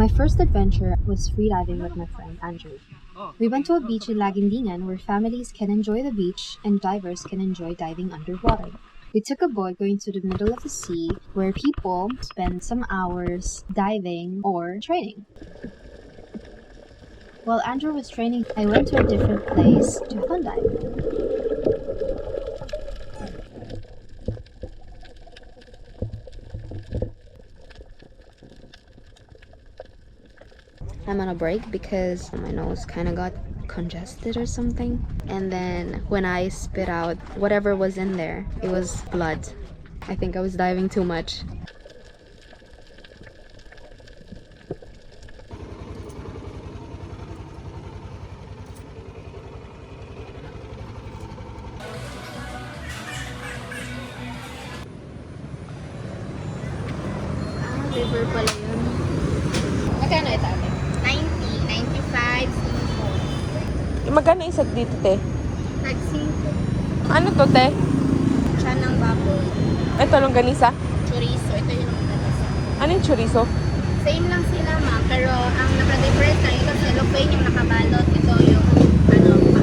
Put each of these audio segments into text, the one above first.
My first adventure was freediving with my friend Andrew. We went to a beach in Laguindingan where families can enjoy the beach and divers can enjoy diving underwater. We took a boat going to the middle of the sea where people spend some hours diving or training. While Andrew was training, I went to a different place to fun dive. I'm on a break because my nose kind of got congested or something. And then when I spit out whatever was in there, it was blood. I think I was diving too much. River pala yun. Magkano ito ate? 90, 95, 5. Magkano isa dito, te? Nag-5. Ano to, te? Siya ng baboy. Ito, longganisa? Chorizo. Ito yung longganisa. Ano yung chorizo? Same lang sila ma, pero ang naka-difference lang ito, cellophane yung nakabalot. Ito yung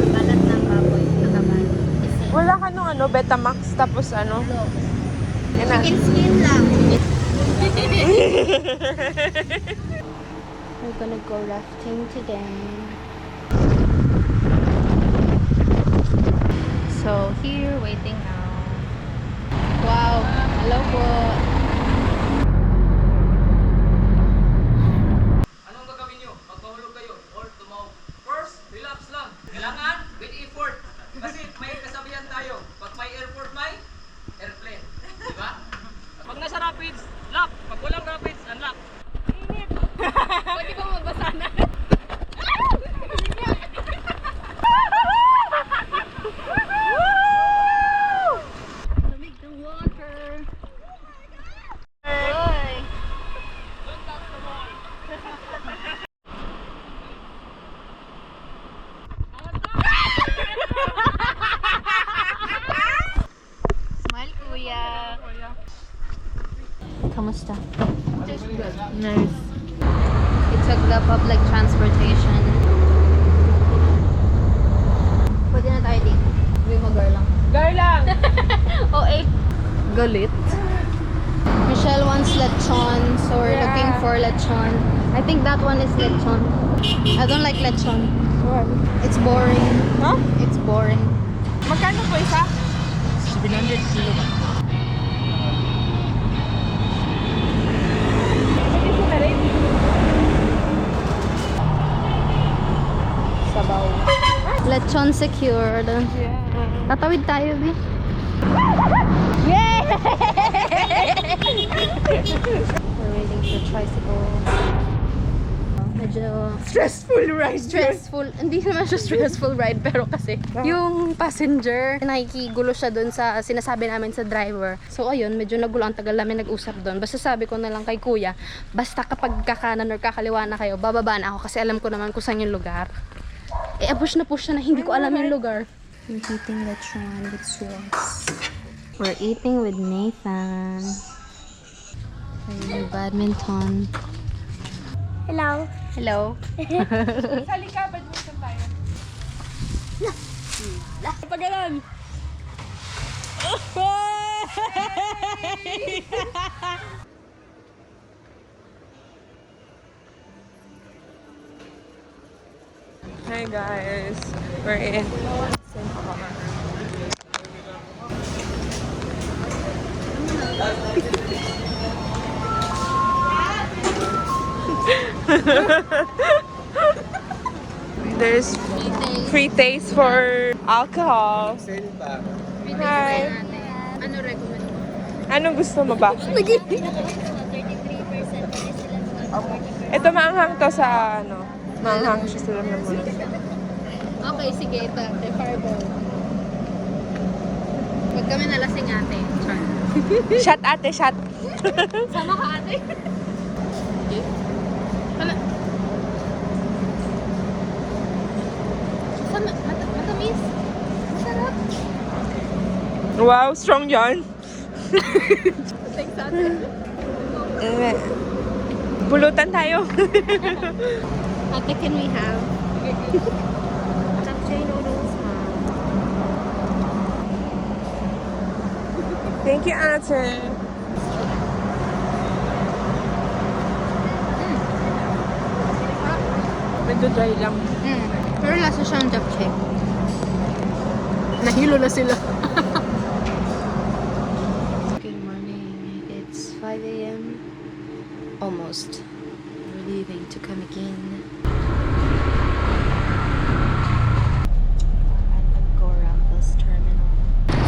balat ng baboy nakabalot. Wala ka nung Betamax, tapos ano? Yan na. Chicken skin lang. We're gonna go rafting today. So here, waiting now. Wow! Hello po! Anong gagawin nyo? Magpahulog kayo or tumawag? First, relax lang. Kailangan with effort. Kasi may kasabihan tayo. Pag may airport, may airplane. Diba? Pag nasa rapids, lock. Pag walang rapids, unlock. Init! Pwede ba magbasa na? Lamig ng water. Oy! Don't touch the wall. Smile, kuya. Kamusta? Nice. We took the public transportation. Pwede na tayo dito. Sabi mo, girl lang. Girl lang! Okay. Galit. Michelle wants lechon, so we're looking for lechon. I think that one is lechon. I don't like lechon. It's boring. Huh? It's boring. Magkano po isa? 700 kilo. Sabaw. Lechon secured. Tatawid tayo, Bi. Yay! We're waiting for tricycle. Medyo Stressful ride. stressful. Hindi naman siya stressful ride, pero kasi yung passenger, nakikigulo siya dun sa sinasabi namin sa driver. So ayun, medyo nagulo. Ang tagal namin nag-usap dun. Basta sabi ko na lang kay kuya, basta kapag kakanan or kakaliwa na kayo, bababa na ako kasi alam ko naman kung saan yung lugar. Eh, push na na hindi ko alam yung lugar. We're eating lechon with sauce. We're eating with Nathan. We're badminton. Hello. Hello. Halika, badminton tayo. Pagalan! Hi guys, we're in There's free taste for alcohol. Hi. Ano recommend mo? Anong gusto mo ba? Ito maanghang to sa maanghang siya sila naman. Okay, sige. Ito. Fireball. Huwag kami nalasing ate. Shot ate, shot. Sama ka ate. Ano? Matamis. Masarap. Wow, strong yan. Thanks ate. Pulutan tayo. Ate, can we have japchae noodles? Thank you, ate. Medyo dry lang. Pero lasa siyang japchae. Nahilo na sila. Good morning. It's 5 a.m. Almost. We're leaving to Camiguin. At the Gora bus terminal.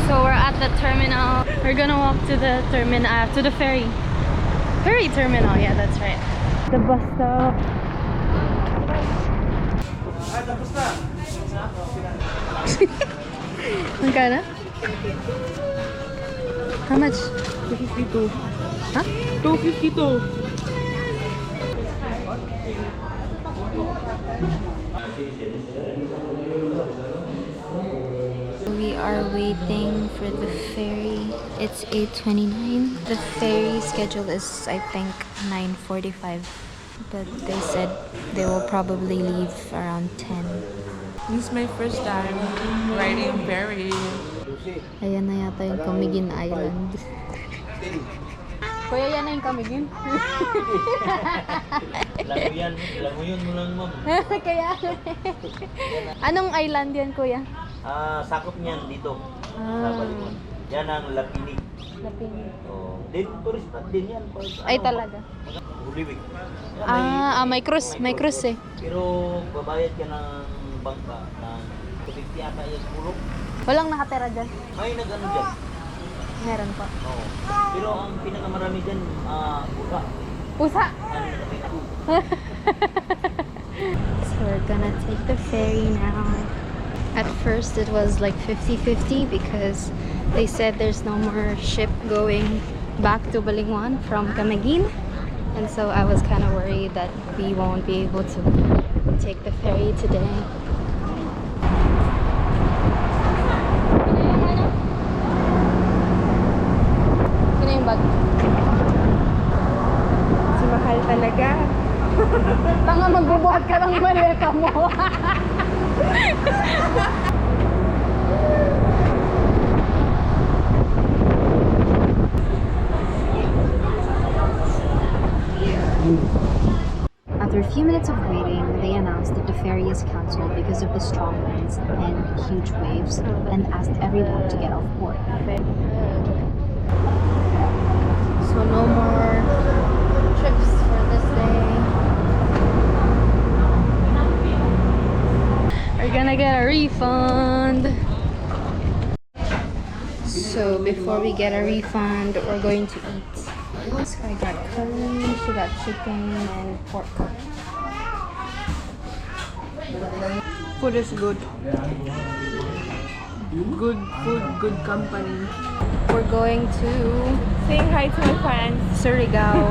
So we're at the terminal. We're gonna walk to the terminal, to the ferry. Ferry terminal, yeah, that's right. The bus stop. Magkano? How much? 252. Huh? 252. We are waiting for the ferry. It's 8:29. The ferry schedule is, I think, 9:45. But they said they will probably leave around 10. This is my first time riding ferry. Ayan na yata yung Camiguin Island. Kuya, yan na yung Camiguin. Lamuyon mo lang, ma'am. Kaya, anong island yan, kuya? Sakop niyan dito. Sa Balikon. Yan ang Lapinig. Laping. Din, tourist spot din yan. Ay, talaga. Uliwig. May cruise. May cruise eh. Pero babayad ka ng bangka ng 250 ata yung pulok. Walang nakatira dyan. May nag-ano dyan. Meron pa. Oo. Pero ang pinakamarami dyan, buka. Pusa! Ano na kami ako. So we're gonna take the ferry now. At first it was like 50-50 because they said there's no more ship going back to Balingwan from Camiguin. And so I was kind of worried that we won't be able to take the ferry today. Sino yung bag? Si mahal talaga. Tanga, magbubuhat ka ng maleta mo. After a few minutes of waiting, they announced that the ferry is cancelled because of the strong winds and huge waves, and asked everyone to get off board. So no more trips for this day. We're gonna get a refund. So before we get a refund, we're going to eat. I got curry, she got chicken and pork. Food is good. Good food, good company. We're going to Saying hi to my fans. Surigao.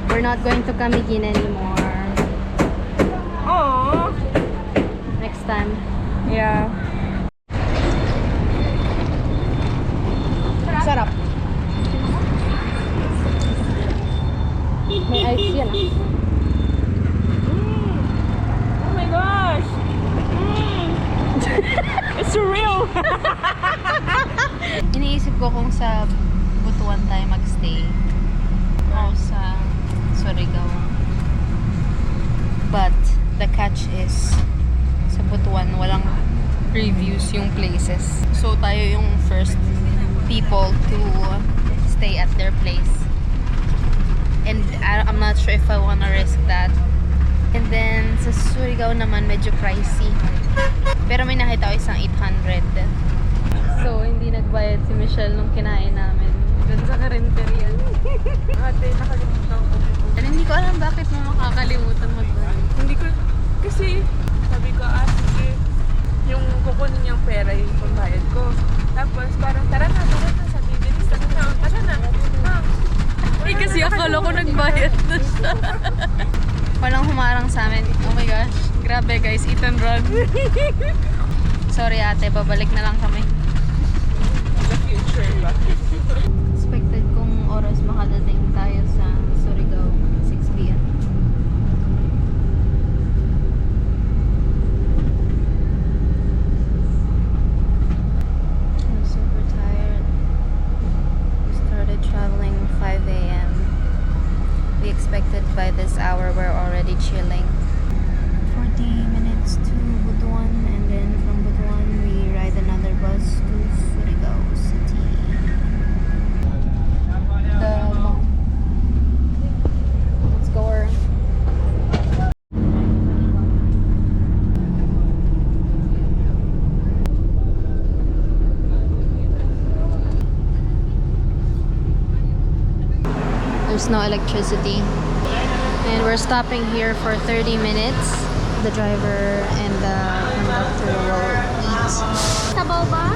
We're not going to Camiguin anymore. Aww. Next time. Yeah. Sarap. May ice yan. Oh my gosh. It's surreal. Iniisip ko kung sa Butuan tayo magstay o sa Surigao. But the catch is sa Butuan walang reviews yung places. So tayo yung first people to stay at their place. And I'm not sure if I wanna risk that. And then sa Surigao naman medyo pricey. Pero may nakita ko isang 800. So hindi nagbayad si Michelle nung kinain namin. Doon sa karinderya. Ate, nakalimutan ko. And hindi ko alam bakit mo makakalimutan magbayad. Hindi ko, kasi sabi ko, sige, yung kukunin niyang pera yung pambayad ko. Tapos parang, tara na, sabi Denise, tara na. Eh kasi akala ko nagbayad na siya. Walang humarang sa amin. Oh my gosh. Grabe guys, eat and run. Sorry ate, babalik na lang kami. The future ba? Expected kong oras makadating tayo sa Surigao. 6 expected by this hour. We're already chilling. 40 minutes to Butuan, and then from Butuan we ride another bus to Surigao City. Let's go. There's no electricity. And we're stopping here for 30 minutes. The driver and the conductor will eat. Sabaw ba?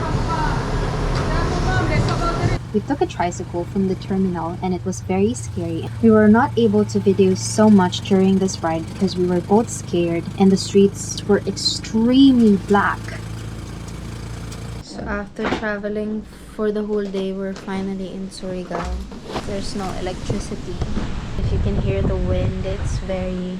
We took a tricycle from the terminal and it was very scary. We were not able to video so much during this ride because we were both scared and the streets were extremely black. So after traveling for the whole day, we're finally in Surigao. There's no electricity. If you can hear the wind, it's very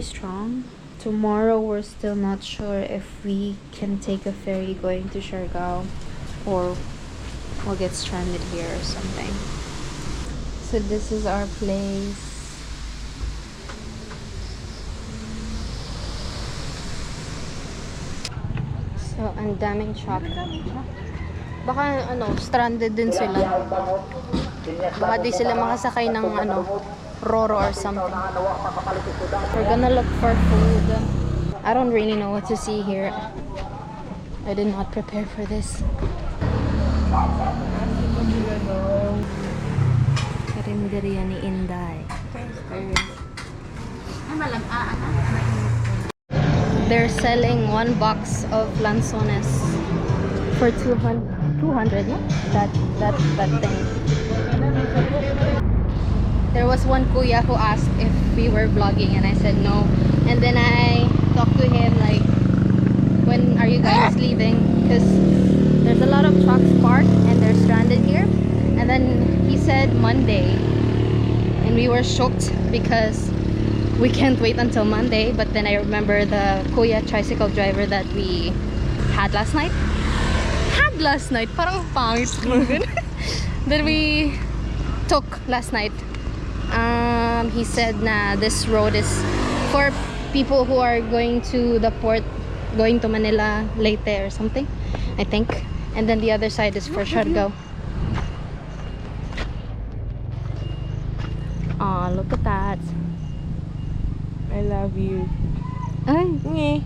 strong. Tomorrow we're still not sure if we can take a ferry going to Siargao or we'll get stranded here or something. So this is our place. So ang daming truck. Baka stranded din sila. Baka di sila makasakay ng Roro or something. We're gonna look for food. I don't really know what to see here. I did not prepare for this. Karinderya ni Inday. They're selling 1 box of lanzones for 200, no? That thing. There was one kuya who asked if we were vlogging and I said no. And then I talked to him like, when are you guys leaving? Because there's a lot of trucks parked and they're stranded here. And then he said Monday. And we were shocked because we can't wait until Monday. But then I remember the kuya tricycle driver that we had last night. Parang pangit. That we took last night. He said na this road is for people who are going to the port, going to Manila Leyte or something, I think. And then the other side is for Siargao. Aw, look at that. I love you. Ay.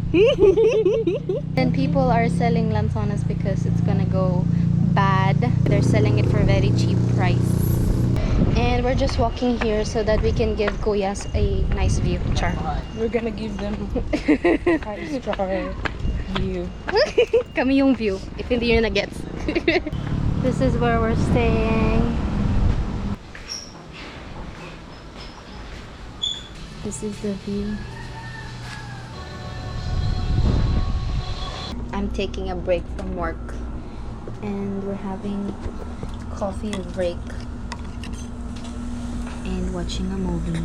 And people are selling lanzones because it's gonna go bad. They're selling it for a very cheap price. And we're just walking here so that we can give kuyas a nice view. Char. We're gonna give them 5-star view. Kami yung view, if hindi nyo na-gets. This is where we're staying. This is the view. I'm taking a break from work. And we're having coffee break. And watching a movie.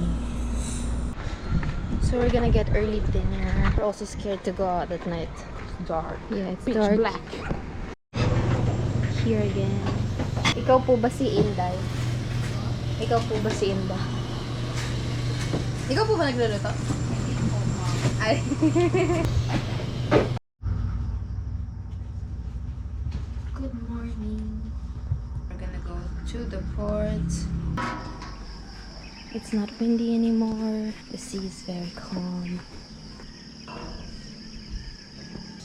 So we're gonna get early dinner. We're also scared to go out at night. It's dark. Yeah, it's Pitch dark. black. Here again. Ikaw po ba si Inday? Ikaw po ba si Inda? Ikaw po ba nagluluto? Ay. Good morning. We're gonna go to the port. It's not windy anymore. The sea is very calm.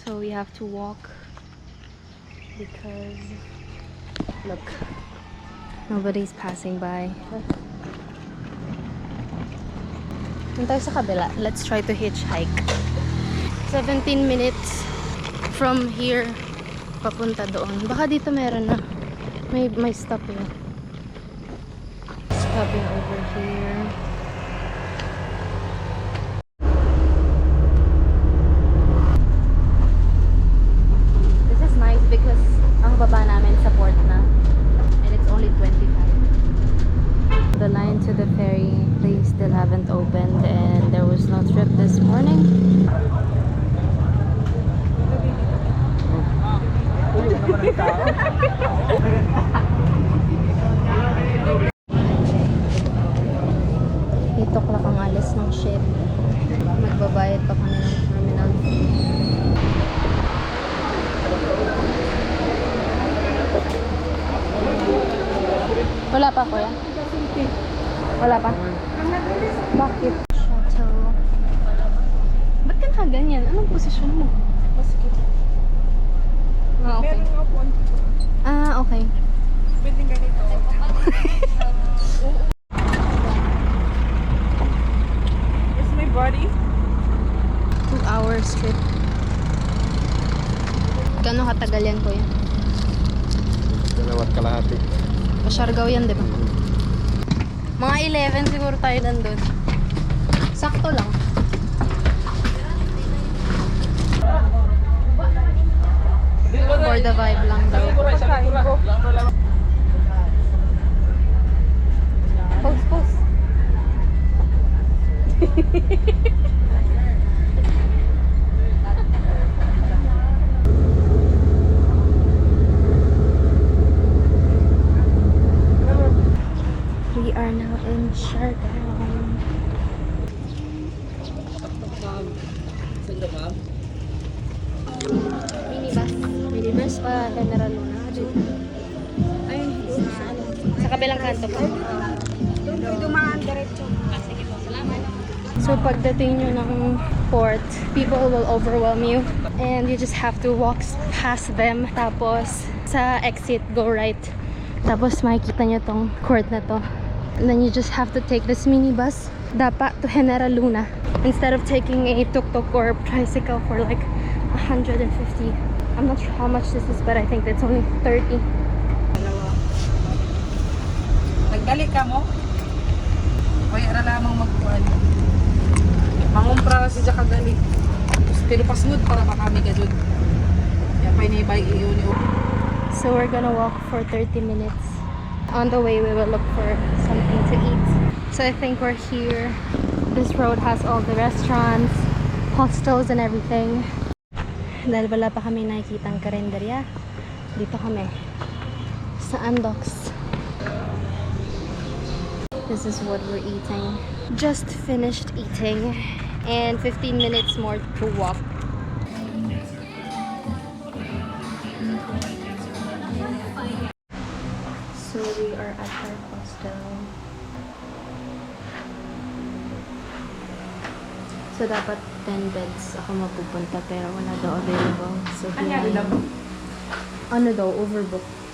So we have to walk because look, nobody's passing by. Doon tayo sa kabila. Let's try to hitchhike. 17 minutes from here papunta doon. Baka dito meron na. May stop yun. Stopping over here. This is nice because ang baba namin sa port na and it's only 25. The line to the ferry, they still haven't opened and there was no trip this morning. umaalis ng ship. Magbabayad pa kami ng terminal fee. Wala pa, kuya? Wala pa? Bakit? Chateau. Ba't ka nakaganyan? Anong posisyon mo? Ah, okay. Meron nga po. Ah, okay. Pwedeng ganito. Where's my body? 2 hours trip. Gano'ng katagal yan, kuya? 2 kalahati. Pa Siargao yan, di ba? Mga 11 siguro tayo nandun. Sakto lang. For the vibe lang daw. Pagkain ko. Pause, pause. We are now in Siargao. Minibus. Minibus pa General Luna. Ay, sa kabilang kanto pa. Dumaan diretso. Sige po, salamat. So pagdating nyo ng port, people will overwhelm you and you just have to walk past them. Tapos sa exit, go right. Tapos makikita nyo tong court na to. And then you just have to take this minibus dapat to General Luna instead of taking a tuk-tuk or tricycle for like 150. I'm not sure how much this is, but I think it's only 30. Nagdali ka mo? Kaya ra lamang magkuhan. Mangumpra na siya kadali. Pero pasnud para makami ka dun. Kaya pa inibay iyo ni. So we're gonna walk for 30 minutes. On the way, we will look for something to eat. So I think we're here. This road has all the restaurants, hostels, and everything. Dahil wala pa kami nakikitang karinderya, dito kami sa Andox. This is what we're eating. Just finished eating, and 15 minutes more to walk. So we are at our hostel. So dapat 10 beds ako mapupunta pero wala daw available. So ano daw, overbooked.